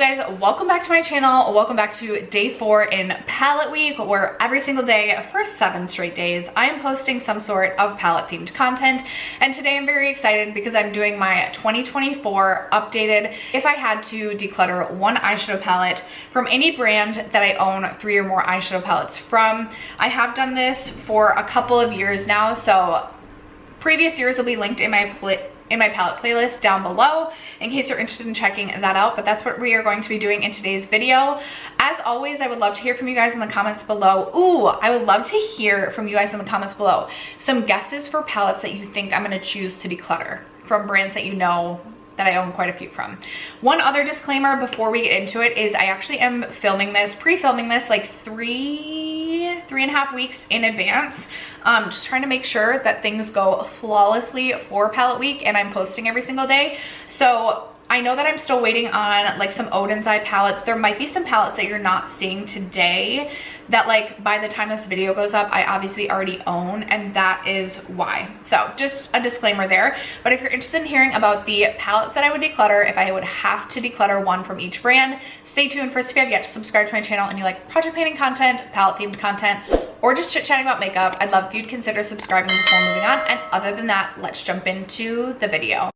Guys, welcome back to my channel. Welcome back to day 4 in palette week, where every single day for 7 straight days I am posting some sort of palette themed content. And today I'm very excited because I'm doing my 2024 updated if I had to declutter one eyeshadow palette from any brand that I own 3 or more eyeshadow palettes from. I have done this for a couple of years now, so previous years will be linked in my palette playlist down below in case you're interested in checking that out, but that's what we are going to be doing in today's video. As always, I would love to hear from you guys in the comments below. Ooh, I would love to hear from you guys in the comments below some guesses for palettes that you think I'm going to choose to declutter from brands that you know that I own quite a few from. One other disclaimer before we get into it is I actually am pre-filming this like three and a half weeks in advance. Just trying to make sure that things go flawlessly for palette week, and I'm posting every single day. So I know that I'm still waiting on like some Odin's eye palettes. There might be some palettes that you're not seeing today that like by the time this video goes up I obviously already own, and that is why. So just a disclaimer there. But if you're interested in hearing about the palettes that I would declutter if I would have to declutter one from each brand, stay tuned. First, if you have yet to subscribe to my channel and you like project painting content, palette themed content, or just chit chatting about makeup, I'd love if you'd consider subscribing before moving on. And other than that, let's jump into the video.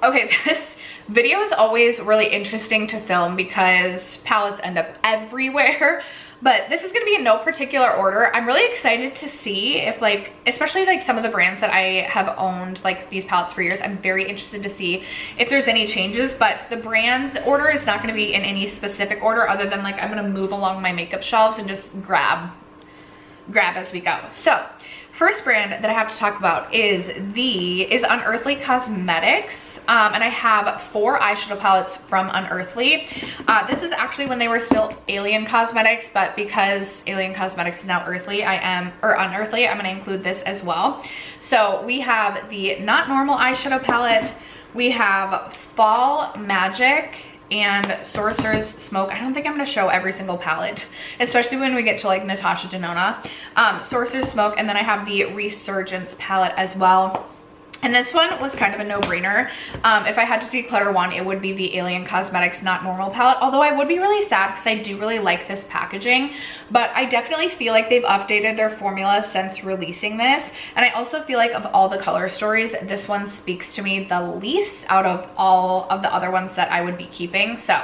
Okay, this video is always really interesting to film because palettes end up everywhere, but this is going to be in no particular order. I'm really excited to see if especially some of the brands that I have owned like these palettes for years, I'm very interested to see if there's any changes, but the brand order is not going to be in any specific order other than I'm going to move along my makeup shelves and just grab as we go. So first brand that I have to talk about is Unearthly Cosmetics. And I have 4 eyeshadow palettes from Unearthly. This is actually when they were still Alien Cosmetics, but because Alien Cosmetics is now Unearthly, I'm gonna include this as well. So we have the Not Normal eyeshadow palette, we have Fall Magic, and Sorcerer's Smoke. I don't think I'm gonna show every single palette, especially when we get to like Natasha Denona. Sorcerer's Smoke, and then I have the Resurgence palette as well. And this one was kind of a no-brainer. If I had to declutter one, it would be the Alien Cosmetics Not Normal palette, although I would be really sad because I do really like this packaging, but I definitely feel like they've updated their formula since releasing this. And I also feel like of all the color stories, this one speaks to me the least out of all of the other ones that I would be keeping. So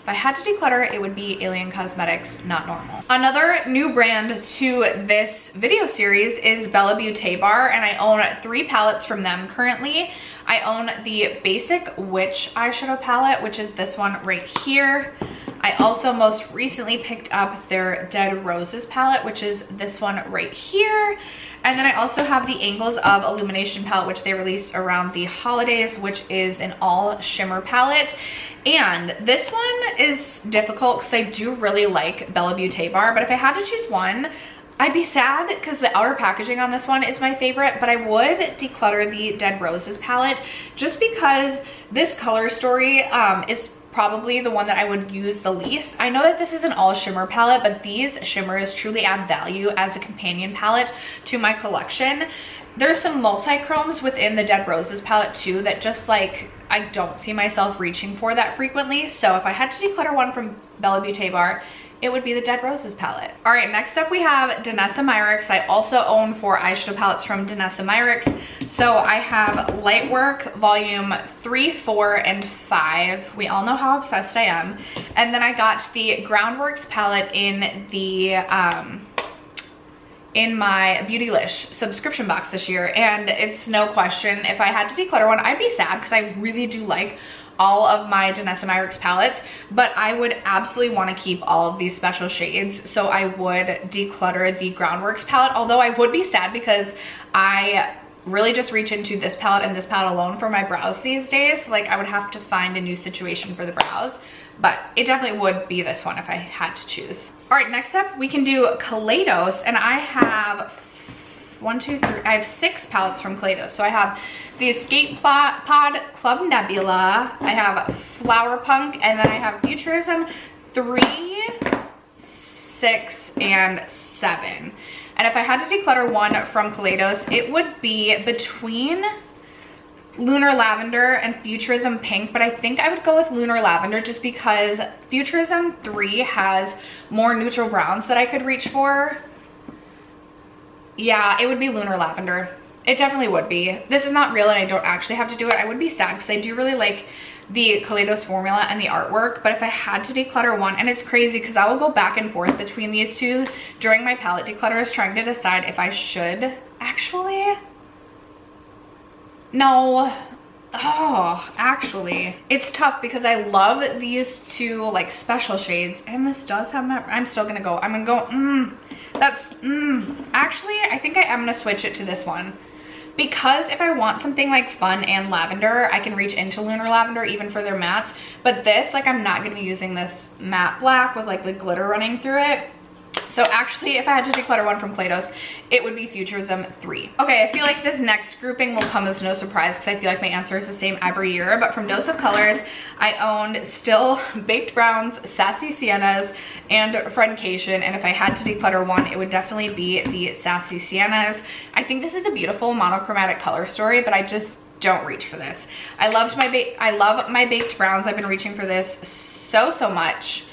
if I had to declutter, it would be Alien Cosmetics Not Normal. Another new brand to this video series is Bella Beauty Bar, and I own 3 palettes from them currently. I own the Basic Witch eyeshadow palette, which is this one right here. I also most recently picked up their Dead Roses palette, which is this one right here. And then I also have the Angles of Illumination palette, which they released around the holidays, which is an all shimmer palette. And this one is difficult because I do really like Bella Beauty Bar, but if I had to choose one, I'd be sad because the outer packaging on this one is my favorite, but I would declutter the Dead Roses palette just because this color story is probably the one that I would use the least. I know that this is an all shimmer palette, but these shimmers truly add value as a companion palette to my collection. There's some multi-chromes within the Dead Roses palette too that just I don't see myself reaching for that frequently. So if I had to declutter one from Bella Beauty Bar, it would be the Dead Roses palette. All right, next up we have Danessa Myricks. I also own 4 eyeshadow palettes from Danessa Myricks. So I have Lightwork Volume 3, 4, and 5. We all know how obsessed I am. And then I got the Groundworks palette in the in my Beautylish subscription box this year, and it's no question if I had to declutter one, I'd be sad because I really do like all of my Danessa Myricks palettes, but I would absolutely want to keep all of these special shades, so I would declutter the Groundworks palette, although I would be sad because I really just reach into this palette and this palette alone for my brows these days. So I would have to find a new situation for the brows, but it definitely would be this one if I had to choose. All right, next up we can do Kaleidos, and I have 6 palettes from Kaleidos. So I have the Escape Pod Club Nebula, I have Flower Punk, and then I have Futurism 3, 6, and 7. And if I had to declutter one from Kaleidos, it would be between Lunar Lavender and Futurism Pink, but I think I would go with Lunar Lavender just because Futurism 3 has more neutral browns that I could reach for. Yeah, it would be Lunar Lavender. It definitely would be. This is not real and I don't actually have to do it. I would be sad because I do really like the Kaleidos formula and the artwork, but if I had to declutter one, and it's crazy because I will go back and forth between these two during my palette declutters trying to decide if I should actually. No. Oh, actually, it's tough because I love these two like special shades, and this does have my, I'm still gonna go, actually, I think I am gonna switch it to this one. Because if I want something like fun and lavender, I can reach into Lunar Lavender even for their mattes. But this, like, I'm not gonna be using this matte black with like the glitter running through it. So actually, if I had to declutter one from Kaleidos, it would be Futurism 3. Okay, I feel like this next grouping will come as no surprise because I feel like my answer is the same every year. But from Dose of Colors, I owned still Baked Browns, Sassy Siennas, and Friendcation. And if I had to declutter one, it would definitely be the Sassy Siennas. I think this is a beautiful monochromatic color story, but I just don't reach for this. I love my Baked Browns. I've been reaching for this so much.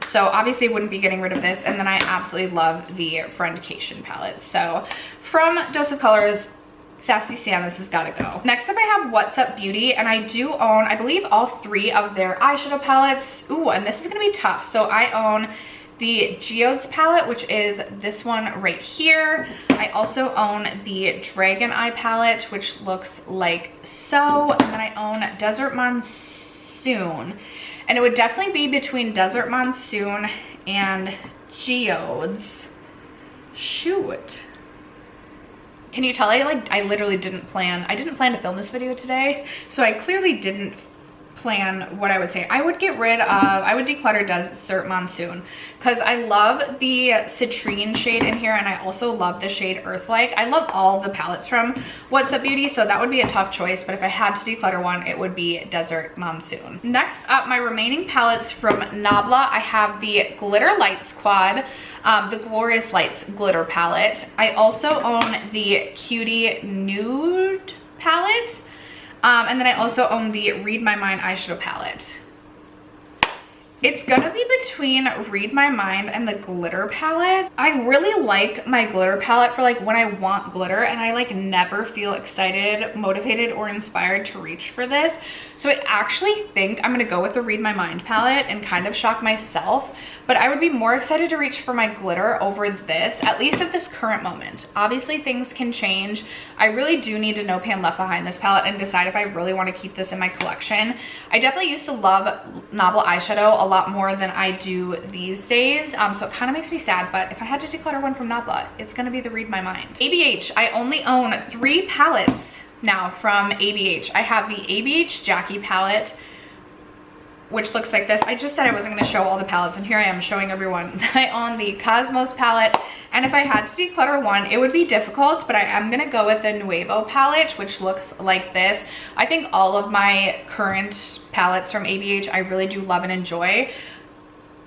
So obviously wouldn't be getting rid of this. And then I absolutely love the Friendcation palette. So from Dose of Colors, Sassy Siennas has got to go. Next up I have What's Up Beauty, and I do own, I believe, all 3 of their eyeshadow palettes. Ooh, and this is gonna be tough. So I own the Geodes palette, which is this one right here. I also own the Dragon Eye palette, which looks like so. And then I own Desert Monsoon. And it would definitely be between Desert Monsoon and Geodes. Shoot. Can you tell I literally didn't plan. I didn't plan to film this video today. So I clearly didn't plan what I would say. I would declutter Desert Monsoon because I love the citrine shade in here, and I also love the shade Earth-like. I love all the palettes from What's Up Beauty, so that would be a tough choice, but if I had to declutter one, it would be Desert Monsoon. Next up, my remaining palettes from Nabla, I have the Glitter Lights Quad, the Glorious Lights Glitter Palette. I also own the Cutie Nude Palette. And then I also own the Read My Mind eyeshadow palette. It's gonna be between Read My Mind and the glitter palette. I really like my glitter palette for like when I want glitter, and I like never feel excited, motivated, or inspired to reach for this. So I actually think I'm gonna go with the Read My Mind palette and kind of shock myself, but I would be more excited to reach for my glitter over this, at least at this current moment. Obviously things can change. I really do need to no pan left behind this palette and decide if I really want to keep this in my collection. I definitely used to love Nabla eyeshadow a lot more than I do these days, so it kind of makes me sad, but if I had to declutter one from Nabla, it's gonna be the Read My Mind. ABH, I only own 3 palettes now from ABH. I have the ABH Jackie palette, which looks like this. I just said I wasn't going to show all the palettes, and here I am showing everyone. I own the Cosmos palette, and if I had to declutter one, it would be difficult, but I am going to go with the Nuevo palette, which looks like this. I think all of my current palettes from ABH I really do love and enjoy.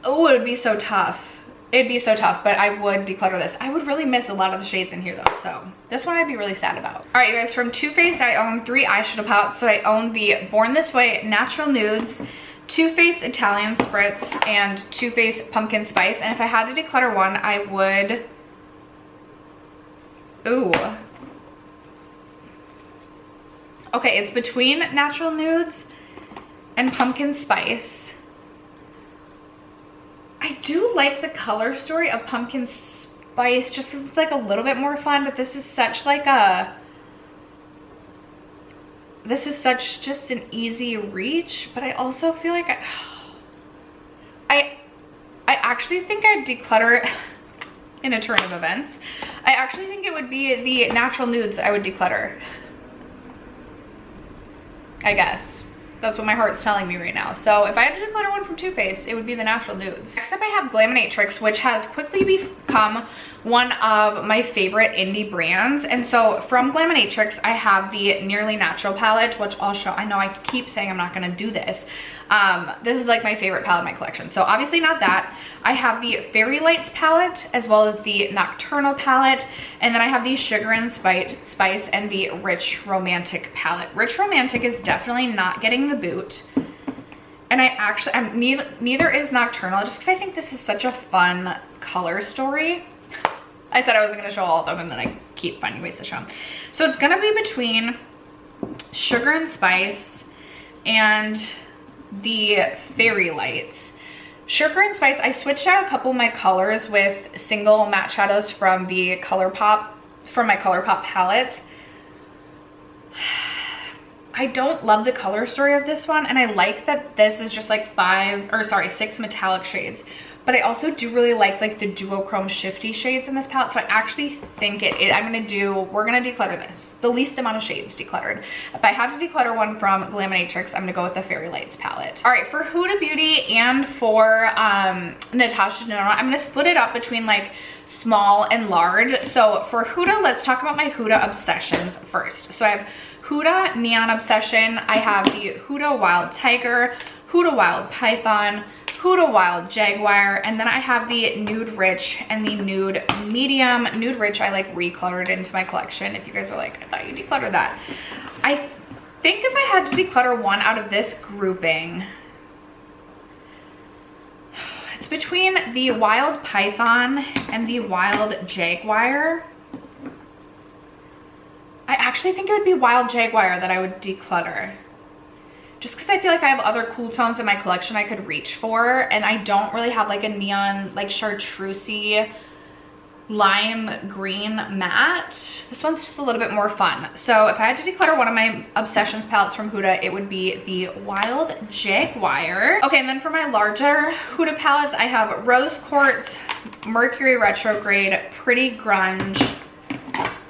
Oh, it would be so tough. It'd be so tough, but I would declutter this. I would really miss a lot of the shades in here though, so this one I'd be really sad about. All right, you guys, from Too Faced, I own 3 eyeshadow palettes. So I own the Born This Way Natural Nudes, Too Faced Italian Spritz, and Too Faced Pumpkin Spice. And if I had to declutter one, I would, ooh. Okay, it's between Natural Nudes and Pumpkin Spice. I do like the color story of Pumpkin Spice just because it's like a little bit more fun, but this is such like a, this is such just an easy reach. But I also feel like I actually think I'd declutter in a turn of events. I actually think it would be the Natural Nudes I would declutter. I guess. That's what my heart's telling me right now. So if I had to declutter one from Too Faced, it would be the Natural Nudes. Next up, I have Glaminatrix, which has quickly become one of my favorite indie brands. And so from Glaminatrix, I have the Nearly Natural palette, which I'll show. I know I keep saying I'm not gonna do this. This is like my favorite palette in my collection. So obviously not that. I have the Fairy Lights palette as well as the Nocturnal palette. And then I have the Sugar and Spice and the Rich Romantic palette. Rich Romantic is definitely not getting the boot. And neither is Nocturnal, just because I think this is such a fun color story. I said I wasn't going to show all of them, and then I keep finding ways to show them. So it's going to be between Sugar and Spice and the Fairy Lights. Sugar and Spice, I switched out a couple of my colors with single matte shadows from the ColourPop, from my ColourPop palette. I don't love the color story of this one, and I like that this is just like 6 metallic shades. But I also do really like the duochrome shifty shades in this palette, so I actually think we're gonna declutter this. The least amount of shades decluttered. If I had to declutter one from Glaminatrix, I'm gonna go with the Fairy Lights palette. All right, for Huda Beauty and for Natasha Denona, I'm gonna split it up between like small and large. So for Huda, let's talk about my Huda obsessions first. So I have Huda Neon Obsession, I have the Huda Wild Tiger, Huda Wild Python, Huda Wild Jaguar, and then I have the Nude Rich and the Nude Medium. Nude Rich I like recluttered into my collection. If you guys are like, I thought you decluttered that. I think if I had to declutter one out of this grouping, it's between the Wild Python and the Wild Jaguar. I actually think it would be Wild Jaguar that I would declutter. Just because I feel like I have other cool tones in my collection I could reach for, and I don't really have like a neon, like chartreusey lime green matte. This one's just a little bit more fun. So if I had to declutter one of my Obsessions palettes from Huda, it would be the Wild Jaguar. Okay, and then for my larger Huda palettes, I have Rose Quartz, Mercury Retrograde, Pretty Grunge,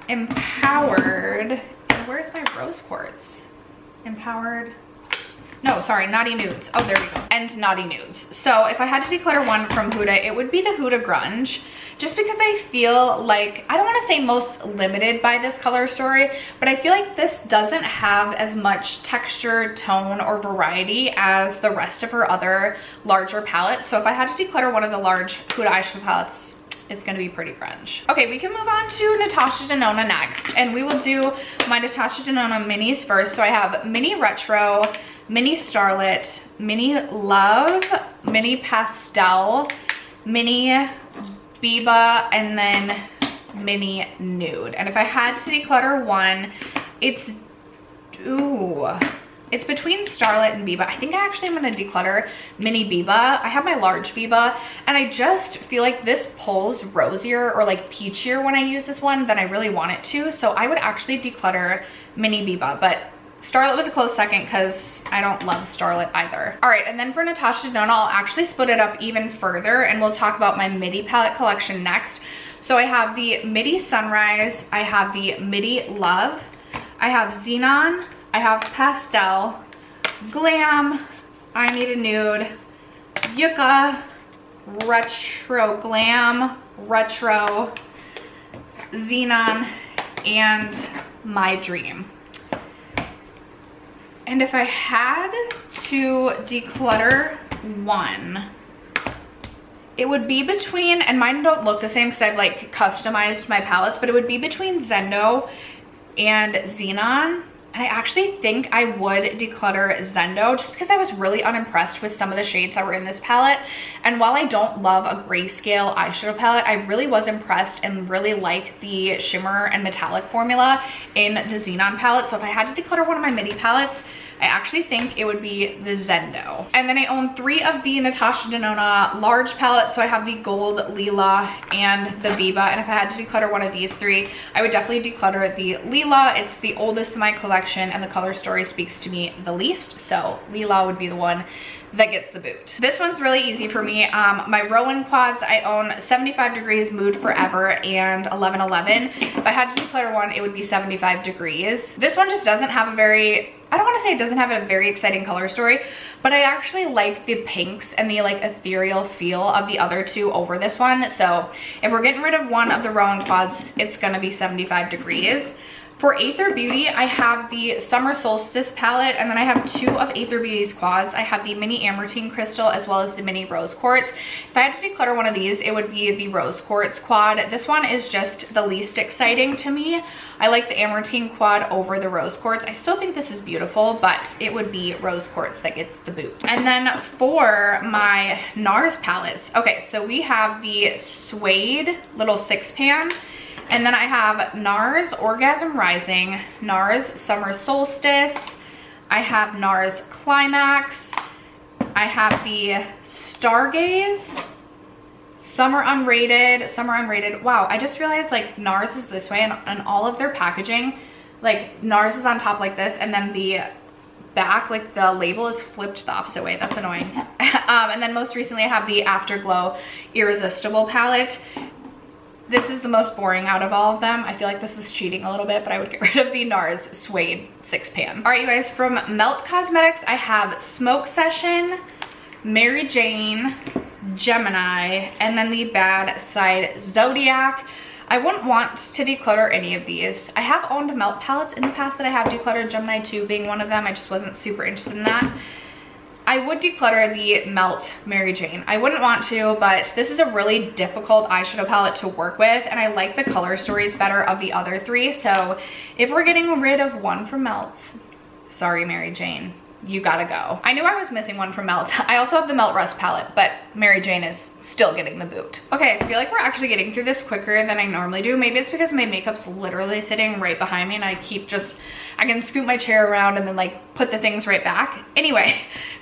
Empowered, and where's my Rose Quartz? Empowered. No, sorry, Naughty Nudes. Oh, there we go. And Naughty Nudes. So if I had to declutter one from Huda, it would be the Huda Grunge. Just because I feel like, I don't want to say most limited by this color story, but I feel like this doesn't have as much texture, tone, or variety as the rest of her other larger palettes. So if I had to declutter one of the large Huda eyeshadow palettes, it's gonna be Pretty Grunge. Okay, we can move on to Natasha Denona next, and we will do my Natasha Denona minis first. So I have Mini Retro, Mini Starlet, Mini Love, Mini Pastel, Mini Biba, and then Mini Nude. And if I had to declutter one, it's between Starlet and Biba. I think I actually am gonna declutter Mini Biba. I have my large Biba, and I just feel like this pulls rosier or like peachier when I use this one than I really want it to. So I would actually declutter Mini Biba, but Starlet was a close second because I don't love Starlet either. All right, and then for Natasha Denona, I'll actually split it up even further, and we'll talk about my midi palette collection next. So I have the Midi Sunrise, I have the Midi Love, I have Xenon, I have Pastel, Glam, I Need a Nude, Yucca, Retro Glam, Retro, Xenon, and My Dream. And if I had to declutter one, it would be between, and mine don't look the same because I've like customized my palettes, but it would be between Zendo and Xenon. And I actually think I would declutter Zendo just because I was really unimpressed with some of the shades that were in this palette. And while I don't love a grayscale eyeshadow palette, I really was impressed and really like the shimmer and metallic formula in the Xenon palette. So if I had to declutter one of my midi palettes, I actually think it would be the Zendo. And then I own 3 of the Natasha Denona large palettes. So I have the Gold, Lila, and the Biba. And if I had to declutter one of these 3, I would definitely declutter the Lila. It's the oldest in my collection, and the color story speaks to me the least. So Lila would be the one that gets the boot. This one's really easy for me. My Rowan quads, I own 75 Degrees, Mood Forever, and 1111. If I had to declutter one, it would be 75 Degrees. This one just doesn't have a very, I don't want to say it doesn't have a very exciting color story, but I actually like the pinks and the like ethereal feel of the other 2 over this one. So if we're getting rid of one of the Rowan quads, it's gonna be 75 Degrees. For Aether Beauty, I have the Summer Solstice palette, and then I have 2 of Aether Beauty's quads. I have the mini Amartine crystal as well as the mini rose quartz. If I had to declutter one of these, it would be the rose quartz quad. This one is just the least exciting to me. I like the Amartine quad over the rose quartz. I still think this is beautiful, but it would be rose quartz that gets the boot. And then for my NARS palettes, okay, so we have the suede little 6-pan. And then I have NARS Orgasm Rising, NARS Summer Solstice, I have NARS Climax, I have the Stargaze, Summer Unrated. Wow, I just realized like NARS is this way, and all of their packaging, like NARS is on top like this, and then the back, like the label is flipped the opposite way. That's annoying. And then most recently I have the Afterglow Irresistible palette. This is the most boring out of all of them. I feel like this is cheating a little bit, but I would get rid of the NARS Suede 6-pan. All right, you guys, from Melt Cosmetics, I have Smoke Session, Mary Jane, Gemini, and then the Bad Side Zodiac. I wouldn't want to declutter any of these. I have owned Melt palettes in the past that I have decluttered, Gemini 2 being one of them. I just wasn't super interested in that. I would declutter the Melt Mary Jane. I wouldn't want to, but this is a really difficult eyeshadow palette to work with, and I like the color stories better of the other 3. So if we're getting rid of one from Melt, sorry Mary Jane, you gotta go. I knew I was missing one from Melt. I also have the Melt Rust palette, but Mary Jane is still getting the boot. Okay, I feel like we're actually getting through this quicker than I normally do. Maybe it's because my makeup's literally sitting right behind me and I can scoot my chair around and then like put the things right back. Anyway,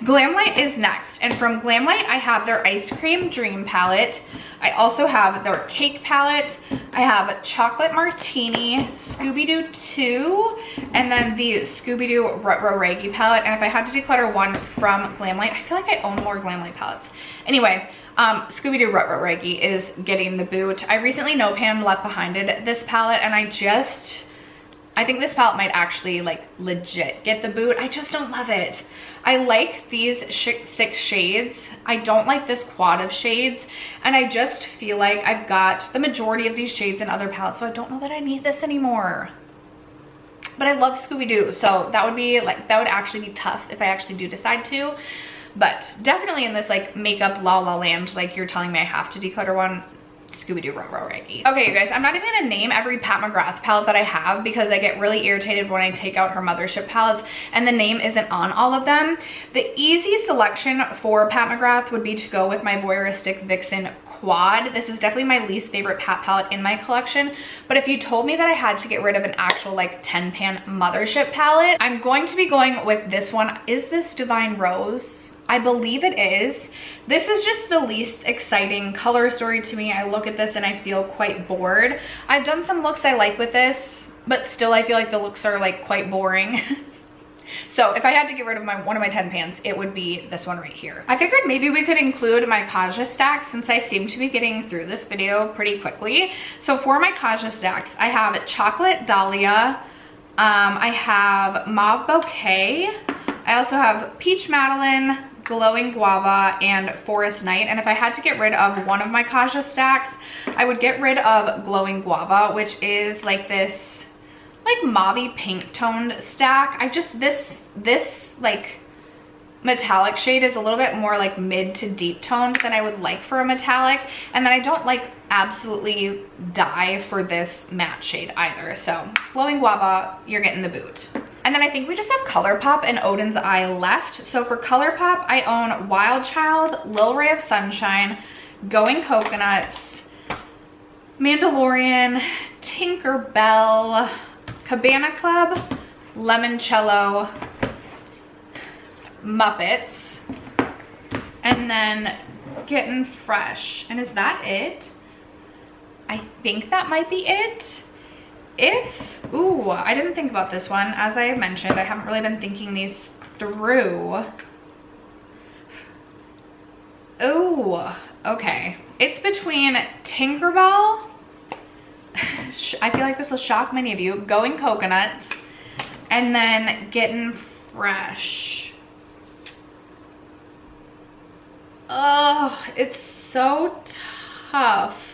Glamlite is next. And from Glamlite, I have their Ice Cream Dream palette. I also have their Cake palette. I have Chocolate Martini, Scooby-Doo 2, and then the Scooby-Doo Retro Reggae palette. And if I had to declutter one from Glamlite, I feel like I own more Glamlite palettes. Anyway, Scooby-Doo Retro Reggae is getting the boot. I recently No Pan left behind this palette, and I think this palette might actually like legit get the boot. I just don't love it. I like these 6 shades. I don't like this quad of shades, and I just feel like I've got the majority of these shades in other palettes, so I don't know that I need this anymore. But I love Scooby-Doo, so that would actually be tough if I actually do decide to. But definitely in this like makeup la la land, like you're telling me I have to declutter one, Scooby-Doo Retro Reggae. Okay, you guys, I'm not even gonna name every Pat McGrath palette that I have because I get really irritated when I take out her mothership palettes and the name isn't on all of them. The easy selection for Pat McGrath would be to go with my Voyeuristic Vixen Quad. This is definitely my least favorite Pat palette in my collection, but if you told me that I had to get rid of an actual like 10-pan mothership palette, I'm going to be going with this one. Is this Divine Rose? I believe it is. This is just the least exciting color story to me. I look at this and I feel quite bored. I've done some looks I like with this, but still I feel like the looks are like quite boring. So if I had to get rid of one of my 10 pans, it would be this one right here. I figured maybe we could include my Kaja Stacks since I seem to be getting through this video pretty quickly. So for my Kaja Stacks, I have Chocolate Dahlia, I have Mauve Bouquet, I also have Peach Madeline, Glowing Guava, and Forest Night. And if I had to get rid of one of my Kaja Stacks, I would get rid of Glowing Guava, which is like this like mauvey pink toned stack. This like metallic shade is a little bit more like mid to deep toned than I would like for a metallic, and then I don't like absolutely die for this matte shade either. So Glowing Guava, you're getting the boot. And then I think we just have ColourPop and Odin's Eye left. So for ColourPop, I own Wild Child, Lil Ray of Sunshine, Going Coconuts, Mandalorian, Tinkerbell, Cabana Club, Lemoncello, Muppets, and then Getting Fresh. And is that it? I think that might be it. Ooh, I didn't think about this one. As I mentioned, I haven't really been thinking these through. Oh, okay. It's between Tinkerbell, I feel like this will shock many of you, Going Coconuts, and then Getting Fresh. Oh, it's so tough.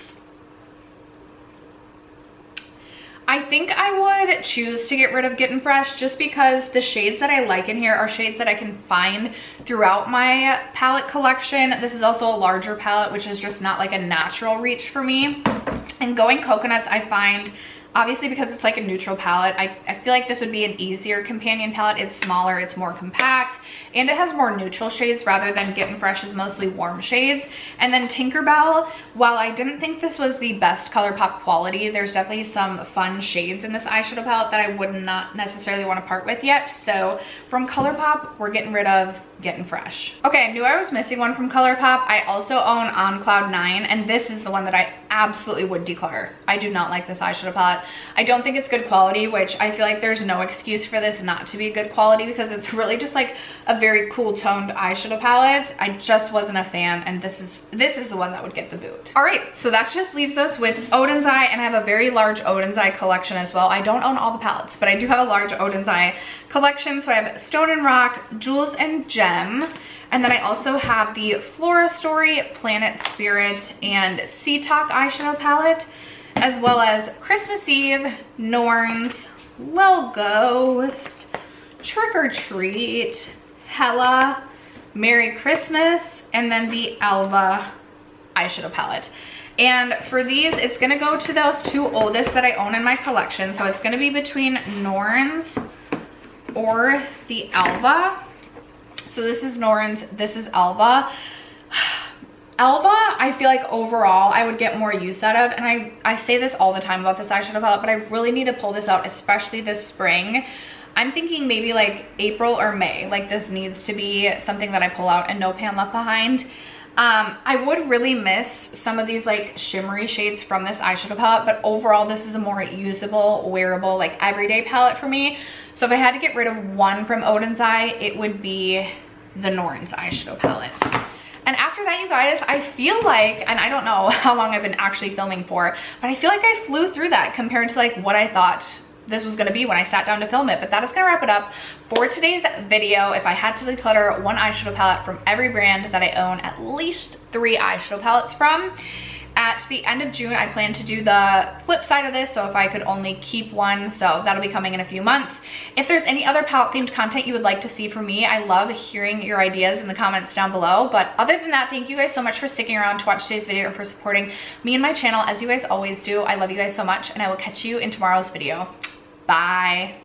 I think I would choose to get rid of Getting Fresh just because the shades that I like in here are shades that I can find throughout my palette collection. This is also a larger palette, which is just not like a natural reach for me. And Going Coconuts, I find, obviously because it's like a neutral palette, I feel like this would be an easier companion palette. It's smaller, it's more compact, and it has more neutral shades rather than Getting Fresh is mostly warm shades. And then Tinkerbell, while I didn't think this was the best ColourPop quality, there's definitely some fun shades in this eyeshadow palette that I would not necessarily want to part with yet. So from ColourPop, we're getting rid of Getting Fresh. Okay, I knew I was missing one from ColourPop. I also own On Cloud 9, and this is the one that I absolutely would declutter. I do not like this eyeshadow palette. I don't think it's good quality, which I feel like there's no excuse for this not to be good quality because it's really just like a very cool toned eyeshadow palette. I just wasn't a fan, and this is the one that would get the boot. All right, so that just leaves us with Odin's Eye, and I have a very large Odin's Eye collection as well. I don't own all the palettes, but I do have a large Odin's Eye collection. So I have Stone and Rock, Jewels and Gem, and then I also have the Flora Story, Planet Spirit, and Sea Talk eyeshadow palette, as well as Christmas Eve, NARS, Lil Ghost, Trick or Treat, Hella, Merry Christmas, and then the Alva eyeshadow palette. And for these, it's gonna go to the two oldest that I own in my collection. So it's gonna be between NARS or the Alva. So this is NARS, this is Alva. Alva, I feel like overall I would get more use out of, and I say this all the time about this eyeshadow palette, but I really need to pull this out, especially this spring. I'm thinking maybe like April or May, like this needs to be something that I pull out and no pan left behind. I would really miss some of these like shimmery shades from this eyeshadow palette, but overall this is a more usable, wearable, like everyday palette for me. So if I had to get rid of one from Odin's Eye, it would be the NARS eyeshadow palette. And after that, you guys, I feel like, and I don't know how long I've been actually filming for, but I feel like I flew through that compared to like what I thought this was gonna be when I sat down to film it. But that is gonna wrap it up for today's video. If I had to declutter one eyeshadow palette from every brand that I own at least 3 eyeshadow palettes from, at the end of June, I plan to do the flip side of this, so if I could only keep one, so that'll be coming in a few months. If there's any other palette themed content you would like to see from me, I love hearing your ideas in the comments down below. But other than that, thank you guys so much for sticking around to watch today's video and for supporting me and my channel as you guys always do. I love you guys so much, and I will catch you in tomorrow's video. Bye.